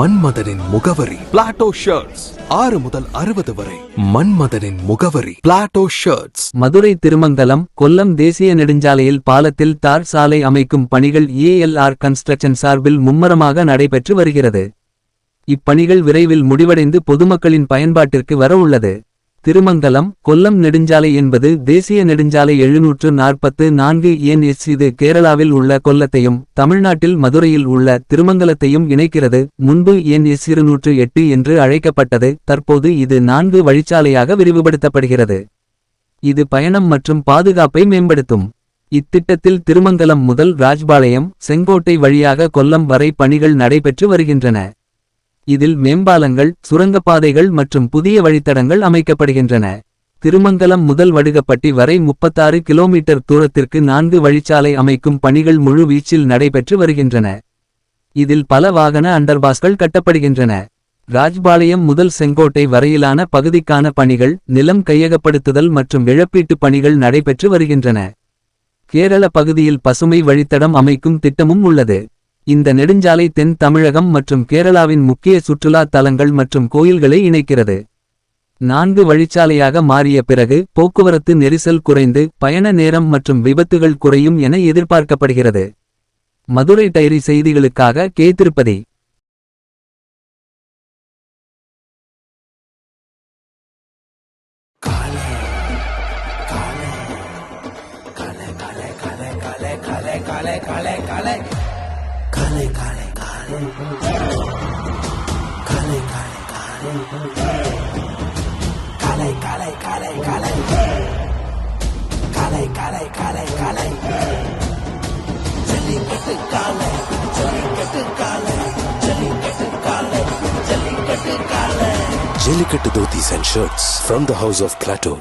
மன்மதனின் முகவரி Plato shirts. 6 முதல் 60 வரை. மன்மதனின் முகவரி பிளாட்டோ ஷர்ட்ஸ். மதுரை திருமங்கலம் கொல்லம் தேசிய நெடுஞ்சாலையில் பாலத்தில் தார் சாலை அமைக்கும் பணிகள் ALR கன்ஸ்ட்ரக்ஷன் சார்பில் மும்மரமாக நடைபெற்று வருகிறது. இப்பணிகள் விரைவில் முடிவடைந்து பொதுமக்களின் பயன்பாட்டிற்கு வர உள்ளது. திருமங்கலம் கொல்லம் நெடுஞ்சாலை என்பது தேசிய நெடுஞ்சாலை 744 NS. இது கேரளாவில் உள்ள கொல்லத்தையும் தமிழ்நாட்டில் மதுரையில் உள்ள திருமங்கலத்தையும் இணைக்கிறது. முன்பு NS 208 என்று அழைக்கப்பட்டது. தற்போது இது 4 வழிச்சாலையாக விரிவுபடுத்தப்படுகிறது. இது பயணம் மற்றும் பாதுகாப்பை மேம்படுத்தும். இத்திட்டத்தில் திருமங்கலம் முதல் ராஜ்பாளையம் செங்கோட்டை வழியாக கொல்லம் வரை பணிகள் நடைபெற்று வருகின்றன. இதில் மேம்பாலங்கள் சுரங்கப்பாதைகள் மற்றும் புதிய வழித்தடங்கள் அமைக்கப்படுகின்றன. திருமங்கலம் முதல் வடுகப்பட்டி வரை 36 கிலோமீட்டர் தூரத்திற்கு 4 வழிச்சாலை அமைக்கும் பணிகள் முழு வீச்சில் நடைபெற்று வருகின்றன. இதில் பல வாகன அண்டர்பாஸ்கள் கட்டப்படுகின்றன. ராஜ்பாளையம் முதல் செங்கோட்டை வரையிலான பகுதிக்கான பணிகள் நிலம் கையகப்படுத்துதல் மற்றும் இழப்பீட்டு பணிகள் நடைபெற்று வருகின்றன. கேரள பகுதியில் பசுமை வழித்தடம் அமைக்கும் திட்டமும் உள்ளது. இந்த நெடுஞ்சாலை தென் தமிழகம் மற்றும் கேரளாவின் முக்கிய சுற்றுலா தலங்கள் மற்றும் கோயில்களை இணைக்கிறது. 4 வழிச்சாலையாக மாறிய பிறகு போக்குவரத்து நெரிசல் குறைந்து பயண நேரம் மற்றும் விபத்துகள் குறையும் என எதிர்பார்க்கப்படுகிறது. மதுரை டைரி செய்திகளுக்காக K. Tirupati. Jellicate dhotis and shirts from the house of Plateau.